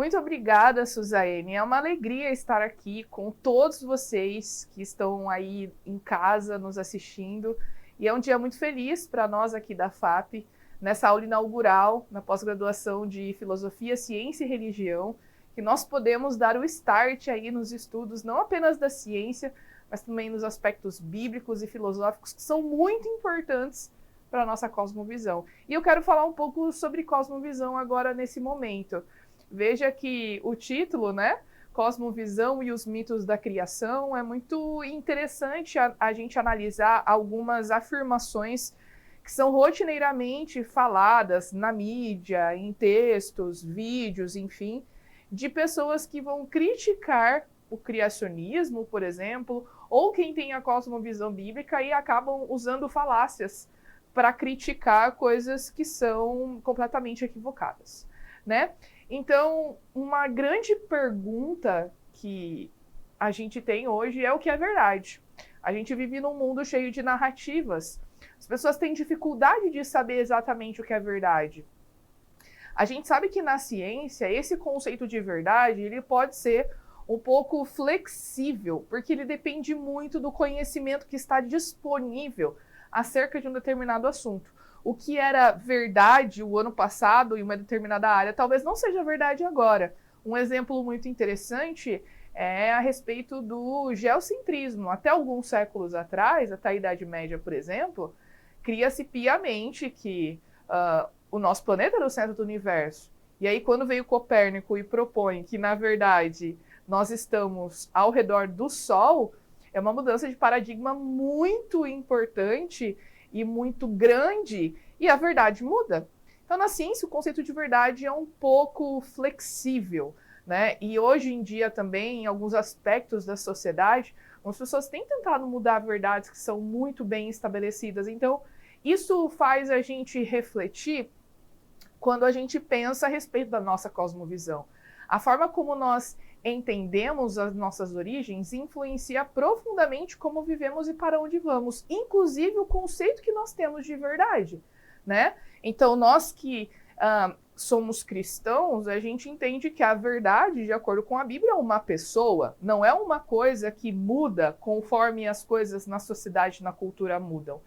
Muito obrigada, Suzaine. É uma alegria estar aqui com todos vocês que estão aí em casa nos assistindo. E é um dia muito feliz para nós aqui da FAP, nessa aula inaugural, na pós-graduação de Filosofia, Ciência e Religião, que nós podemos dar o start aí nos estudos, não apenas da ciência, mas também nos aspectos bíblicos e filosóficos, que são muito importantes para a nossa cosmovisão. E eu quero falar um pouco sobre cosmovisão agora nesse momento. Veja que o título, né? Cosmovisão e os mitos da criação, é muito interessante a gente analisar algumas afirmações que são rotineiramente faladas na mídia, em textos, vídeos, enfim, de pessoas que vão criticar o criacionismo, por exemplo, ou quem tem a cosmovisão bíblica e acabam usando falácias para criticar coisas que são completamente equivocadas, né? Então, uma grande pergunta que a gente tem hoje é o que é verdade. A gente vive num mundo cheio de narrativas. As pessoas têm dificuldade de saber exatamente o que é verdade. A gente sabe que na ciência, esse conceito de verdade, ele pode ser um pouco flexível, porque ele depende muito do conhecimento que está disponível acerca de um determinado assunto. O que era verdade o ano passado em uma determinada área, talvez não seja verdade agora. Um exemplo muito interessante é a respeito do geocentrismo. Até alguns séculos atrás, até a Idade Média, por exemplo, cria-se piamente que o nosso planeta era o centro do universo. E aí, quando veio Copérnico e propõe que, na verdade, nós estamos ao redor do Sol, é uma mudança de paradigma muito importante e muito grande, e a verdade muda. Então, na ciência, o conceito de verdade é um pouco flexível, né? E hoje em dia também, em alguns aspectos da sociedade, as pessoas têm tentado mudar verdades que são muito bem estabelecidas. Então, isso faz a gente refletir quando a gente pensa a respeito da nossa cosmovisão. A forma como nós entendemos as nossas origens influencia profundamente como vivemos e para onde vamos, inclusive o conceito que nós temos de verdade, né? Então, nós que somos cristãos, a gente entende que a verdade, de acordo com a Bíblia, é uma pessoa, não é uma coisa que muda conforme as coisas na sociedade, na cultura mudam.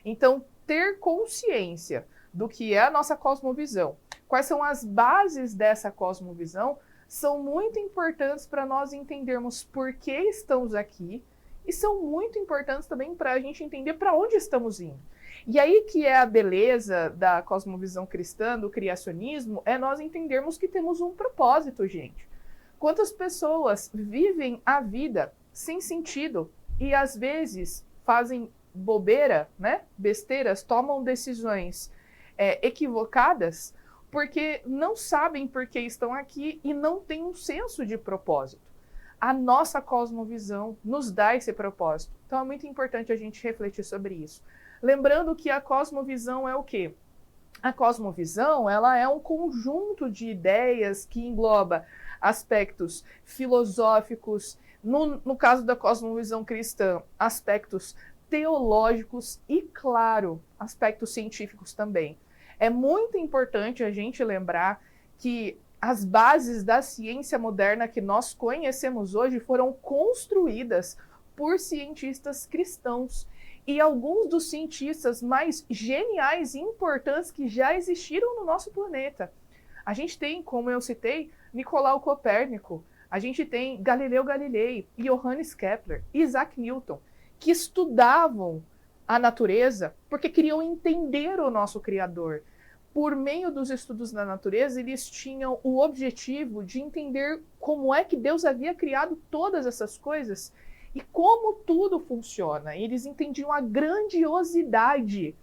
Então, ter consciência do que é a nossa cosmovisão, quais são as bases dessa cosmovisão, são muito importantes para nós entendermos por que estamos aqui e são muito importantes também para a gente entender para onde estamos indo. E aí que é a beleza da cosmovisão cristã, do criacionismo, é nós entendermos que temos um propósito, gente. Quantas pessoas vivem a vida sem sentido e às vezes fazem bobeira, né? Besteiras, tomam decisões equivocadas, porque não sabem por que estão aqui e não têm um senso de propósito. A nossa cosmovisão nos dá esse propósito. Então é muito importante a gente refletir sobre isso. Lembrando que a cosmovisão é o quê? A cosmovisão, ela é um conjunto de ideias que engloba aspectos filosóficos, no caso da cosmovisão cristã, aspectos teológicos e, claro, aspectos científicos também. É muito importante a gente lembrar que as bases da ciência moderna que nós conhecemos hoje foram construídas por cientistas cristãos. E alguns dos cientistas mais geniais e importantes que já existiram no nosso planeta. A gente tem, como eu citei, Nicolau Copérnico, a gente tem Galileu Galilei, Johannes Kepler, Isaac Newton, que estudavam a natureza porque queriam entender o nosso Criador. Por meio dos estudos da natureza, eles tinham o objetivo de entender como é que Deus havia criado todas essas coisas e como tudo funciona. Eles entendiam a grandiosidade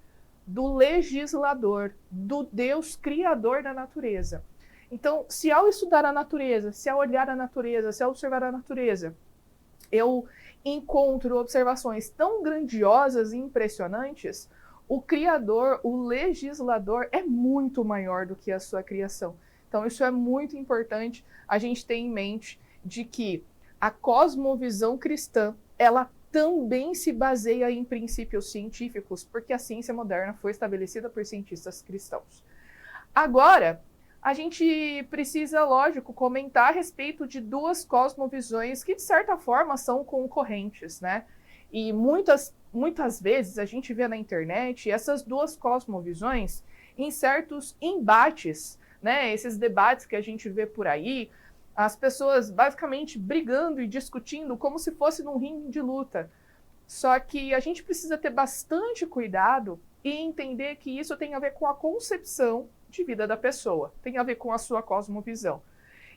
do legislador, do Deus criador da natureza. Então, se ao estudar a natureza, se ao olhar a natureza, se ao observar a natureza, eu encontro observações tão grandiosas e impressionantes, o criador, o legislador é muito maior do que a sua criação. Então isso é muito importante a gente ter em mente de que a cosmovisão cristã, ela também se baseia em princípios científicos, porque a ciência moderna foi estabelecida por cientistas cristãos. Agora, a gente precisa, lógico, comentar a respeito de duas cosmovisões que, de certa forma, são concorrentes, né? E muitas vezes a gente vê na internet essas duas cosmovisões em certos embates, né? Esses debates que a gente vê por aí, as pessoas basicamente brigando e discutindo como se fosse num ringue de luta. Só que a gente precisa ter bastante cuidado e entender que isso tem a ver com a concepção de vida da pessoa, tem a ver com a sua cosmovisão.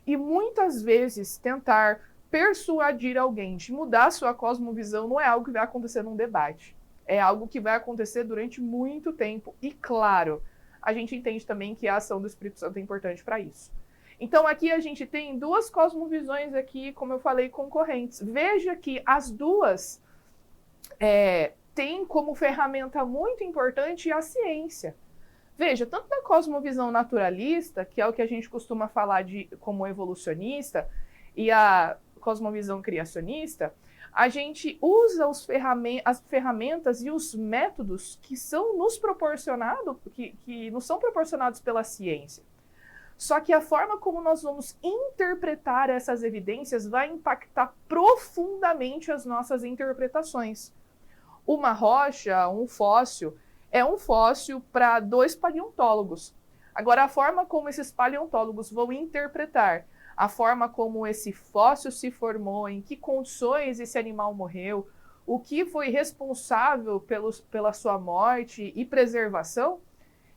E muitas vezes tentar persuadir alguém de mudar a sua cosmovisão não é algo que vai acontecer num debate. É algo que vai acontecer durante muito tempo. E claro, a gente entende também que a ação do Espírito Santo é importante para isso. Então aqui a gente tem duas cosmovisões aqui, como eu falei, concorrentes. Veja que as duas têm como ferramenta muito importante a ciência. Veja, tanto na cosmovisão naturalista, que é o que a gente costuma falar como evolucionista, e a cosmovisão criacionista, a gente usa as ferramentas e os métodos que são nos proporcionados, que nos são proporcionados pela ciência. Só que a forma como nós vamos interpretar essas evidências vai impactar profundamente as nossas interpretações. Uma rocha, um fóssil, é um fóssil para 2 paleontólogos. Agora, a forma como esses paleontólogos vão interpretar a forma como esse fóssil se formou, em que condições esse animal morreu, o que foi responsável pela sua morte e preservação,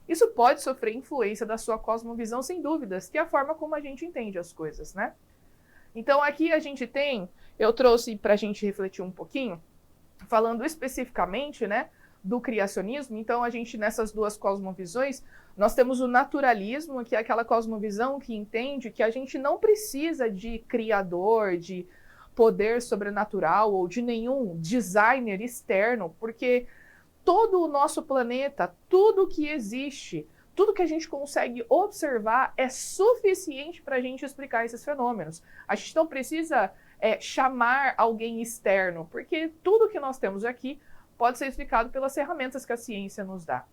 isso pode sofrer influência da sua cosmovisão, sem dúvidas, que é a forma como a gente entende as coisas, né? Então, aqui a gente eu trouxe para a gente refletir um pouquinho, falando especificamente, né, do criacionismo. Então, a gente, nessas duas cosmovisões, nós temos o naturalismo, que é aquela cosmovisão que entende que a gente não precisa de criador, de poder sobrenatural ou de nenhum designer externo, porque todo o nosso planeta, tudo que existe, tudo que a gente consegue observar é suficiente para a gente explicar esses fenômenos. A gente não precisa chamar alguém externo, porque tudo que nós temos aqui pode ser explicado pelas ferramentas que a ciência nos dá.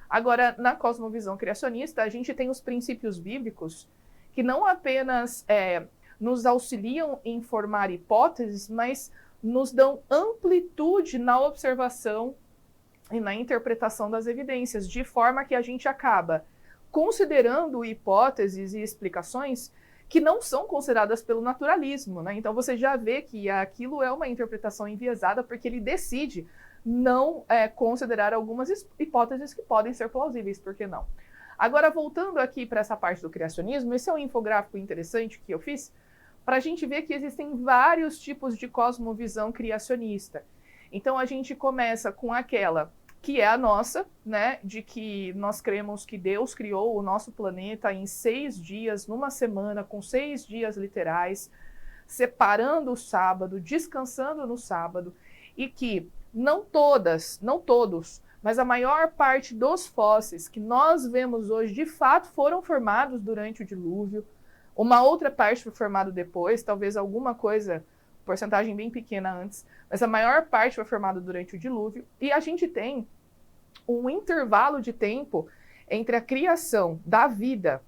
Agora, na cosmovisão criacionista, a gente tem os princípios bíblicos que não apenas nos auxiliam em formar hipóteses, mas nos dão amplitude na observação e na interpretação das evidências, de forma que a gente acaba considerando hipóteses e explicações que não são consideradas pelo naturalismo, né? Então você já vê que aquilo é uma interpretação enviesada porque ele decide não considerar algumas hipóteses que podem ser plausíveis, por que não? Agora, voltando aqui para essa parte do criacionismo, esse é um infográfico interessante que eu fiz para a gente ver que existem vários tipos de cosmovisão criacionista. Então, a gente começa com aquela que é a nossa, né, de que nós cremos que Deus criou o nosso planeta em 6 dias, numa semana, com 6 dias literais, separando o sábado, descansando no sábado, e que não todos, mas a maior parte dos fósseis que nós vemos hoje, de fato, foram formados durante o dilúvio. Uma outra parte foi formada depois, talvez alguma coisa, porcentagem bem pequena antes, mas a maior parte foi formada durante o dilúvio. E a gente tem um intervalo de tempo entre a criação da vida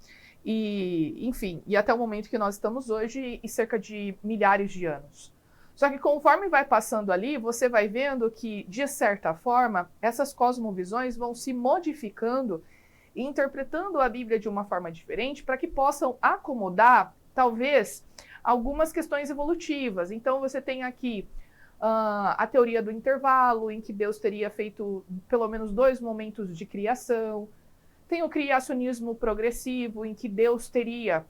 e, enfim, e até o momento que nós estamos hoje, e cerca de milhares de anos. Só que conforme vai passando ali, você vai vendo que, de certa forma, essas cosmovisões vão se modificando e interpretando a Bíblia de uma forma diferente para que possam acomodar, talvez, algumas questões evolutivas. Então, você tem aqui a teoria do intervalo, em que Deus teria feito pelo menos 2 momentos de criação. Tem o criacionismo progressivo, em que Deus teria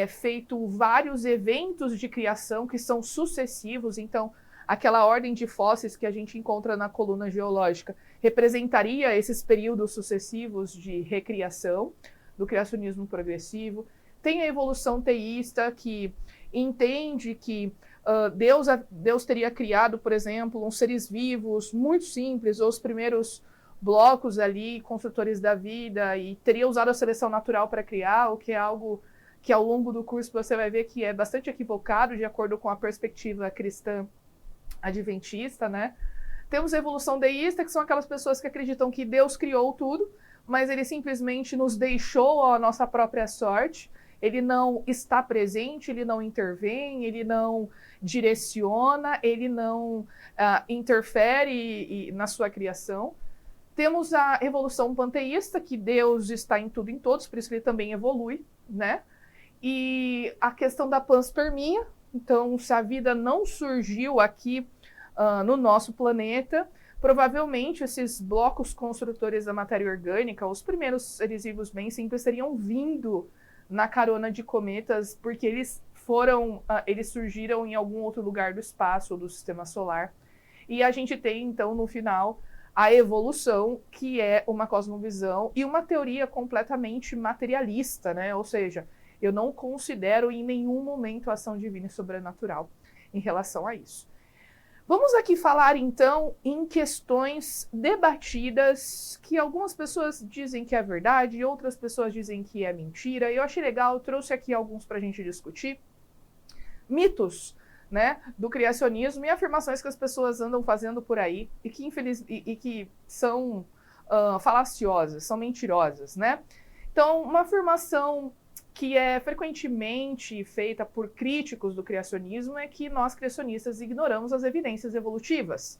feito vários eventos de criação que são sucessivos. Então, aquela ordem de fósseis que a gente encontra na coluna geológica representaria esses períodos sucessivos de recriação do criacionismo progressivo. Tem a evolução teísta, que entende que Deus teria criado, por exemplo, uns seres vivos muito simples, ou os primeiros blocos ali, construtores da vida, e teria usado a seleção natural para criar, o que é algo que ao longo do curso você vai ver que é bastante equivocado, de acordo com a perspectiva cristã adventista, né? Temos a evolução deísta, que são aquelas pessoas que acreditam que Deus criou tudo, mas ele simplesmente nos deixou à nossa própria sorte. Ele não está presente, ele não intervém, ele não direciona, ele não interfere na sua criação. Temos a evolução panteísta, que Deus está em tudo e em todos, por isso que ele também evolui, né? E a questão da panspermia, então, se a vida não surgiu aqui no nosso planeta, provavelmente esses blocos construtores da matéria orgânica, os primeiros seres vivos bem simples, teriam vindo na carona de cometas, porque eles surgiram em algum outro lugar do espaço ou do sistema solar. E a gente tem, então, no final, a evolução, que é uma cosmovisão e uma teoria completamente materialista, né? Ou seja, eu não considero em nenhum momento a ação divina e sobrenatural em relação a isso. Vamos aqui falar, então, em questões debatidas, que algumas pessoas dizem que é verdade e outras pessoas dizem que é mentira. E eu achei legal, trouxe aqui alguns para a gente discutir. Mitos, né, do criacionismo e afirmações que as pessoas andam fazendo por aí e que são falaciosas, são mentirosas, né? Então, uma afirmação que é frequentemente feita por críticos do criacionismo é que nós criacionistas ignoramos as evidências evolutivas.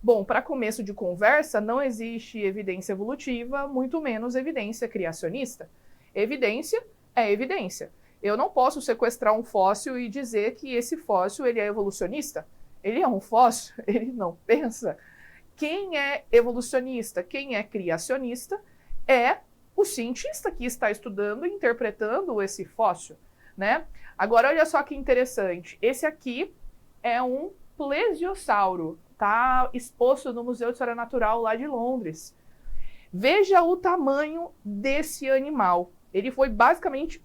Bom, para começo de conversa, não existe evidência evolutiva, muito menos evidência criacionista. Evidência é evidência. Eu não posso sequestrar um fóssil e dizer que esse fóssil ele é evolucionista. Ele é um fóssil, ele não pensa. Quem é evolucionista, quem é criacionista, é o cientista que está estudando e interpretando esse fóssil, né? Agora, olha só que interessante. Esse aqui é um plesiosauro, tá exposto no Museu de História Natural lá de Londres. Veja o tamanho desse animal. Ele foi basicamente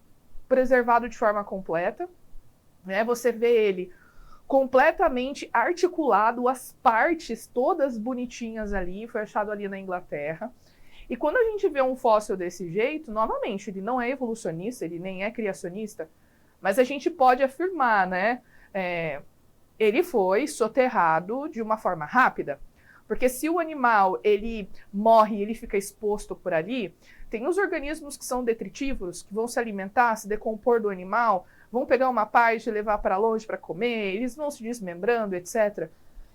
preservado de forma completa, né? Você vê ele completamente articulado, as partes todas bonitinhas ali, foi achado ali na Inglaterra. E quando a gente vê um fóssil desse jeito, novamente, ele não é evolucionista, ele nem é criacionista, mas a gente pode afirmar, né? Ele foi soterrado de uma forma rápida. Porque se o animal ele morre e ele fica exposto por ali, tem os organismos que são detritívoros, que vão se alimentar, se decompor do animal, vão pegar uma parte e levar para longe para comer, eles vão se desmembrando, etc.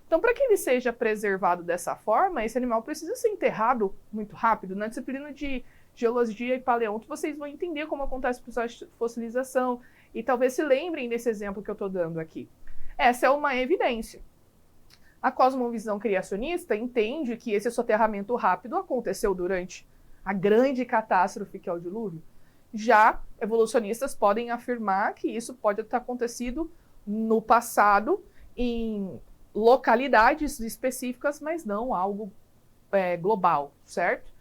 Então, para que ele seja preservado dessa forma, esse animal precisa ser enterrado muito rápido. Na disciplina de geologia e paleonto, vocês vão entender como acontece o processo de fossilização e talvez se lembrem desse exemplo que eu estou dando aqui. Essa é uma evidência. A cosmovisão criacionista entende que esse soterramento rápido aconteceu durante a grande catástrofe que é o dilúvio. Já evolucionistas podem afirmar que isso pode ter acontecido no passado, em localidades específicas, mas não algo global, certo?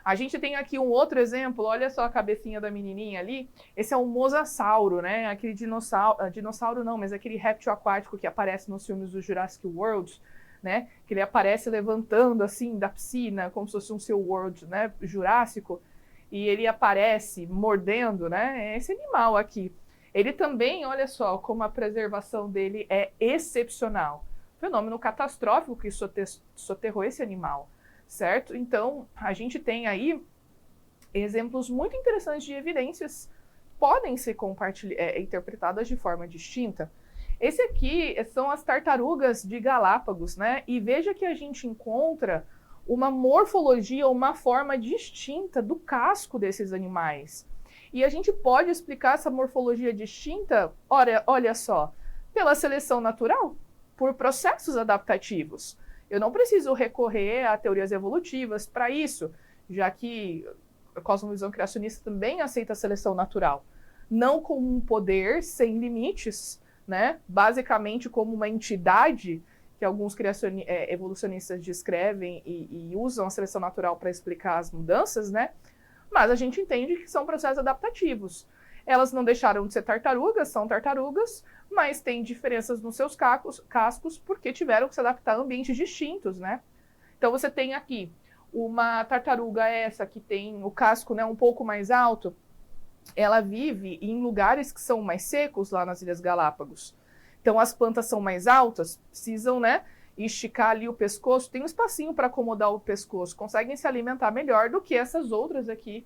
A gente tem aqui um outro exemplo, olha só a cabecinha da menininha ali, esse é um mosasauro, né? Aquele dinossauro não, mas aquele réptil aquático que aparece nos filmes do Jurassic World, né? Que ele aparece levantando assim da piscina, como se fosse um SeaWorld, né? Jurássico, e ele aparece mordendo, né? É esse animal aqui. Ele também, olha só, como a preservação dele é excepcional. Fenômeno catastrófico que soterrou esse animal, certo? Então, a gente tem aí exemplos muito interessantes de evidências que podem ser interpretadas de forma distinta. Esse aqui são as tartarugas de Galápagos, né? E veja que a gente encontra uma morfologia, uma forma distinta do casco desses animais. E a gente pode explicar essa morfologia distinta, olha só, pela seleção natural, por processos adaptativos. Eu não preciso recorrer a teorias evolutivas para isso, já que a cosmovisão criacionista também aceita a seleção natural. Não como um poder sem limites, né? Basicamente como uma entidade que alguns evolucionistas descrevem e usam a seleção natural para explicar as mudanças, né? Mas a gente entende que são processos adaptativos. Elas não deixaram de ser tartarugas, são tartarugas, mas têm diferenças nos seus cascos porque tiveram que se adaptar a ambientes distintos, né? Então você tem aqui uma tartaruga essa que tem o casco, né, um pouco mais alto, ela vive em lugares que são mais secos lá nas Ilhas Galápagos. Então as plantas são mais altas, precisam, né, e esticar ali o pescoço, tem um espacinho para acomodar o pescoço, conseguem se alimentar melhor do que essas outras aqui,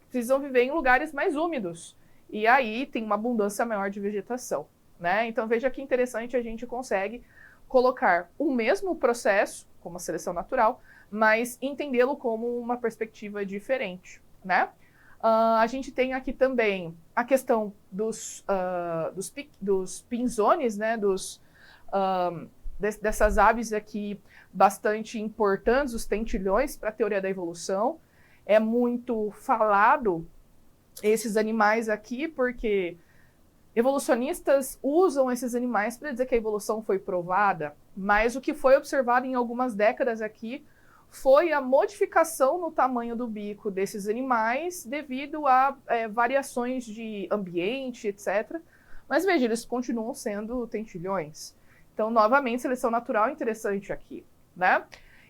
que precisam viver em lugares mais úmidos. E aí tem uma abundância maior de vegetação, né? Então veja que interessante, a gente consegue colocar o mesmo processo, como a seleção natural, mas entendê-lo como uma perspectiva diferente, né? A gente tem aqui também a questão dos pinzones, né? Dessas aves aqui bastante importantes, os tentilhões, para a teoria da evolução. É muito falado esses animais aqui, porque evolucionistas usam esses animais para dizer que a evolução foi provada, mas o que foi observado em algumas décadas aqui foi a modificação no tamanho do bico desses animais devido a variações de ambiente, etc. Mas veja, eles continuam sendo tentilhões. Então, novamente, seleção natural é interessante aqui, né?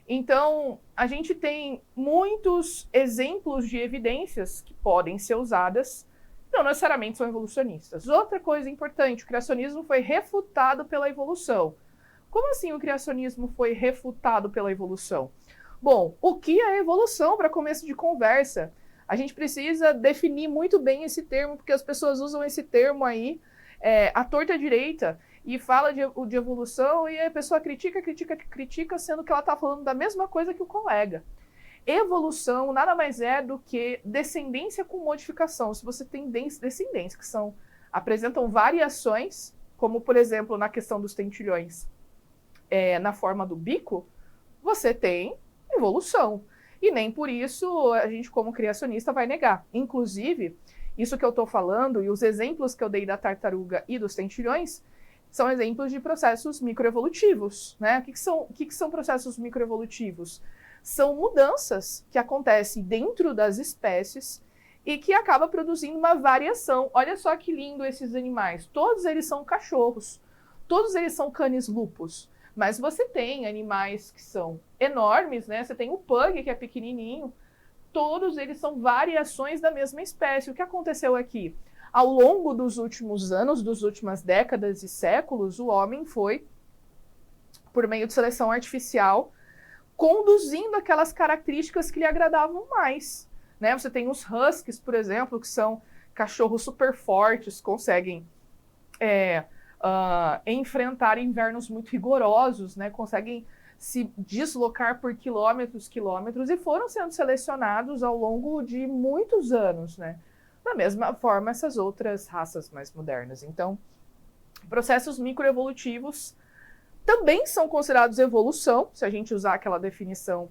Então, a gente tem muitos exemplos de evidências que podem ser usadas, não necessariamente são evolucionistas. Outra coisa importante, o criacionismo foi refutado pela evolução. Como assim o criacionismo foi refutado pela evolução? Bom, o que é evolução para começo de conversa? A gente precisa definir muito bem esse termo, porque as pessoas usam esse termo aí à torta direita e fala de evolução e a pessoa critica, sendo que ela está falando da mesma coisa que o colega. Evolução nada mais é do que descendência com modificação. Se você tem descendentes que apresentam variações, como por exemplo na questão dos tentilhões, na forma do bico, você tem evolução. E nem por isso a gente, como criacionista, vai negar. Inclusive, isso que eu estou falando e os exemplos que eu dei da tartaruga e dos tentilhões são exemplos de processos microevolutivos, né? O que são processos microevolutivos? São mudanças que acontecem dentro das espécies e que acaba produzindo uma variação. Olha só que lindo esses animais. Todos eles são cachorros, todos eles são canis lupus. Mas você tem animais que são enormes, né? Você tem o pug, que é pequenininho. Todos eles são variações da mesma espécie. O que aconteceu aqui? Ao longo dos últimos anos, das últimas décadas e séculos, o homem foi, por meio de seleção artificial, conduzindo aquelas características que lhe agradavam mais, né? Você tem os huskies, por exemplo, que são cachorros super fortes, conseguem enfrentar invernos muito rigorosos, né? Conseguem se deslocar por quilômetros e foram sendo selecionados ao longo de muitos anos, né? Da mesma forma, essas outras raças mais modernas. Então, processos microevolutivos também são considerados evolução, se a gente usar aquela definição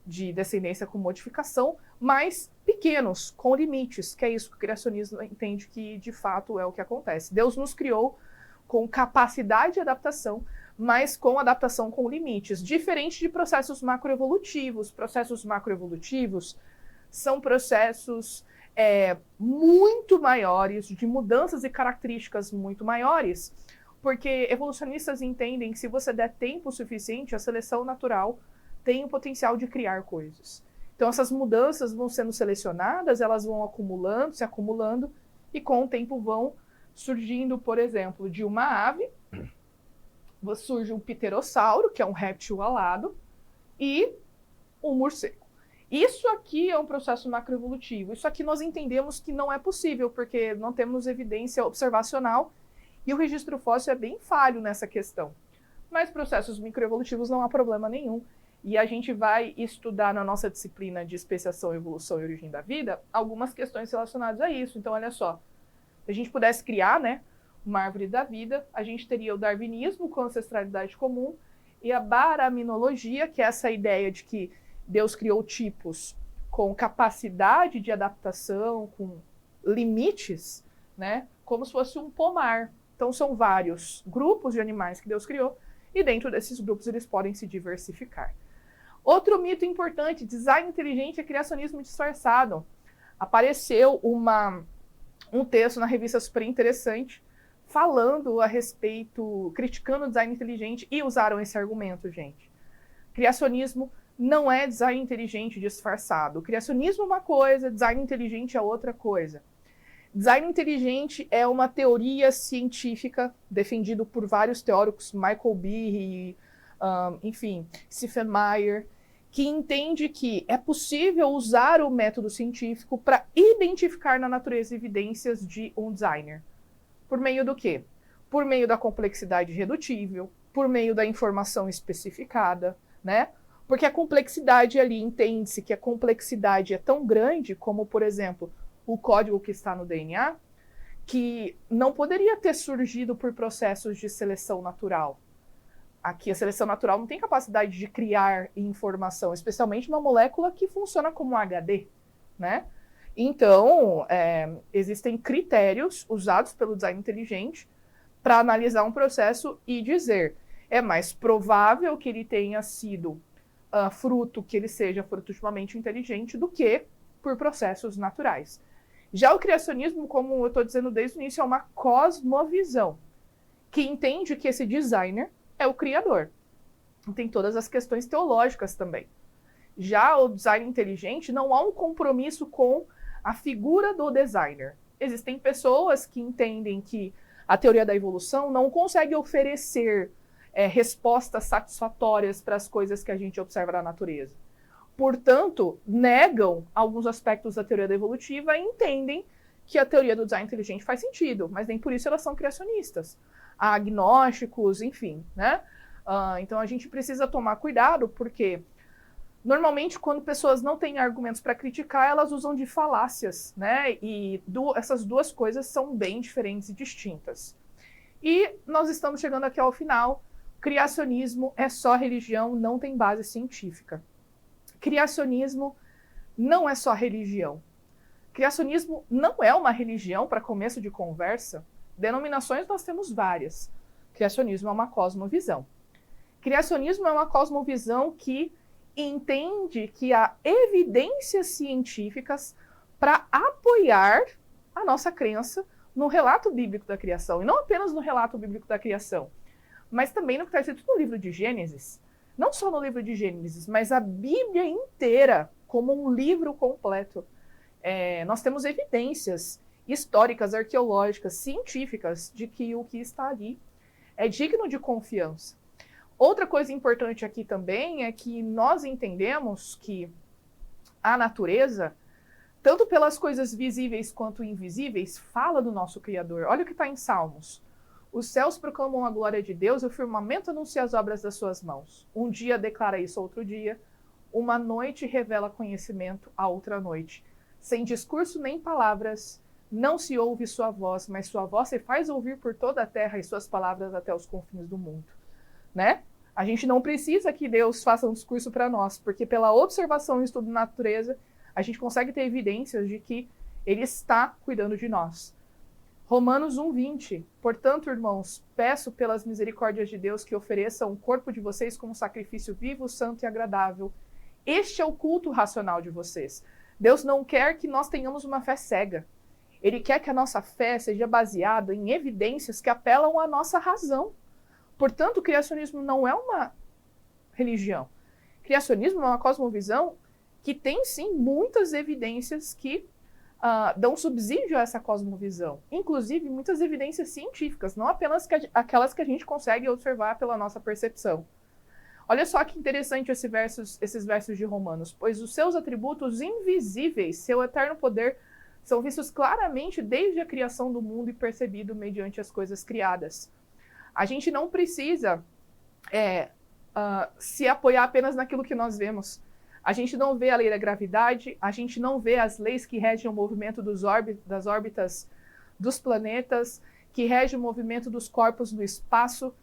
de descendência com modificação, mas pequenos, com limites, que é isso que o criacionismo entende que de fato é o que acontece. Deus nos criou com capacidade de adaptação, mas com adaptação com limites, diferente de processos macroevolutivos. Processos macroevolutivos são processos muito maiores, de mudanças e características muito maiores, porque evolucionistas entendem que se você der tempo suficiente, a seleção natural tem o potencial de criar coisas. Então essas mudanças vão sendo selecionadas, elas vão acumulando, se acumulando, e com o tempo vão surgindo, por exemplo, de uma ave, surge um pterossauro, que é um réptil alado, e um morcego. Isso aqui é um processo macroevolutivo. Isso aqui nós entendemos que não é possível, porque não temos evidência observacional e o registro fóssil é bem falho nessa questão. Mas processos microevolutivos não há problema nenhum. E a gente vai estudar na nossa disciplina de especiação, evolução e origem da vida algumas questões relacionadas a isso. Então, olha só, se a gente pudesse criar, né, uma árvore da vida, a gente teria o darwinismo com ancestralidade comum e a baraminologia, que é essa ideia de que Deus criou tipos com capacidade de adaptação, com limites, né, como se fosse um pomar. Então são vários grupos de animais que Deus criou e dentro desses grupos eles podem se diversificar. Outro mito importante, design inteligente é criacionismo disfarçado. Apareceu um texto na revista super interessante falando a respeito, criticando o design inteligente e usaram esse argumento, gente. Criacionismo não é design inteligente disfarçado. Criacionismo é uma coisa, design inteligente é outra coisa. Design inteligente é uma teoria científica defendida por vários teóricos, Michael Behe, enfim, Stephenmeyer, que entende que é possível usar o método científico para identificar na natureza evidências de um designer. Por meio do quê? Por meio da complexidade redutível, por meio da informação especificada, né? Porque a complexidade ali, entende-se que a complexidade é tão grande como, por exemplo, o código que está no DNA, que não poderia ter surgido por processos de seleção natural. Aqui a seleção natural não tem capacidade de criar informação, especialmente uma molécula que funciona como um HD, né? Então, existem critérios usados pelo design inteligente para analisar um processo e dizer, é mais provável que ele tenha sido fruto, que ele seja fruto de uma mente inteligente do que por processos naturais. Já o criacionismo, como eu estou dizendo desde o início, é uma cosmovisão, que entende que esse designer é o criador. Tem todas as questões teológicas também. Já o design inteligente não há um compromisso com a figura do designer. Existem pessoas que entendem que a teoria da evolução não consegue oferecer respostas satisfatórias para as coisas que a gente observa na natureza. Portanto, negam alguns aspectos da teoria da evolutiva e entendem que a teoria do design inteligente faz sentido, mas nem por isso elas são criacionistas. Há agnósticos, enfim, né? Então a gente precisa tomar cuidado, porque normalmente quando pessoas não têm argumentos para criticar, elas usam de falácias, né? E essas duas coisas são bem diferentes e distintas. E nós estamos chegando aqui ao final. Criacionismo é só religião, não tem base científica. Criacionismo não é só religião. Criacionismo não é uma religião, para começo de conversa. Denominações nós temos várias. Criacionismo é uma cosmovisão. Criacionismo é uma cosmovisão que entende que há evidências científicas para apoiar a nossa crença no relato bíblico da criação. E não apenas no relato bíblico da criação, mas também no que está escrito no livro de Gênesis. Não só no livro de Gênesis, mas a Bíblia inteira como um livro completo. Nós temos evidências históricas, arqueológicas, científicas de que o que está ali é digno de confiança. Outra coisa importante aqui também é que nós entendemos que a natureza, tanto pelas coisas visíveis quanto invisíveis, fala do nosso Criador. Olha o que está em Salmos. Os céus proclamam a glória de Deus, e o firmamento anuncia as obras das suas mãos. Um dia declara isso outro dia, uma noite revela conhecimento a outra noite. Sem discurso nem palavras, não se ouve sua voz, mas sua voz se faz ouvir por toda a terra e suas palavras até os confins do mundo. Né? A gente não precisa que Deus faça um discurso para nós, porque pela observação e estudo da natureza, a gente consegue ter evidências de que Ele está cuidando de nós. Romanos 1:20. Portanto, irmãos, peço pelas misericórdias de Deus que ofereçam o corpo de vocês como sacrifício vivo, santo e agradável. Este é o culto racional de vocês. Deus não quer que nós tenhamos uma fé cega. Ele quer que a nossa fé seja baseada em evidências que apelam à nossa razão. Portanto, o criacionismo não é uma religião. O criacionismo é uma cosmovisão que tem, sim, muitas evidências que dão subsídio a essa cosmovisão. Inclusive, muitas evidências científicas, não apenas aquelas que a gente consegue observar pela nossa percepção. Olha só que interessante esses versos de Romanos. Pois os seus atributos invisíveis, seu eterno poder, são vistos claramente desde a criação do mundo e percebido mediante as coisas criadas. A gente não precisa se apoiar apenas naquilo que nós vemos. A gente não vê a lei da gravidade, a gente não vê as leis que regem o movimento das órbitas dos planetas, que regem o movimento dos corpos no espaço.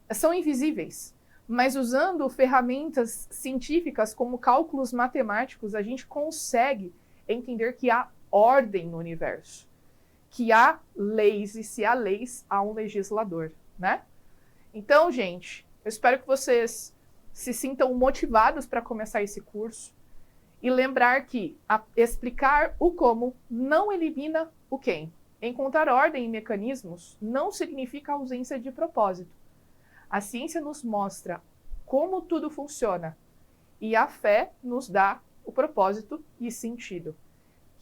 São invisíveis. Mas usando ferramentas científicas como cálculos matemáticos, a gente consegue entender que há ordem no universo, que há leis, e se há leis, há um legislador, né? Então, gente, eu espero que vocês se sintam motivados para começar esse curso e lembrar que explicar o como não elimina o quem. Encontrar ordem em mecanismos não significa ausência de propósito. A ciência nos mostra como tudo funciona e a fé nos dá o propósito e sentido.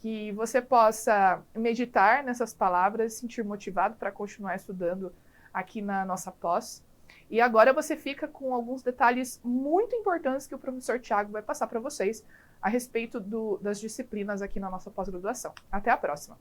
Que você possa meditar nessas palavras, se sentir motivado para continuar estudando aqui na nossa pós. E agora você fica com alguns detalhes muito importantes que o professor Thiago vai passar para vocês a respeito das disciplinas aqui na nossa pós-graduação. Até a próxima!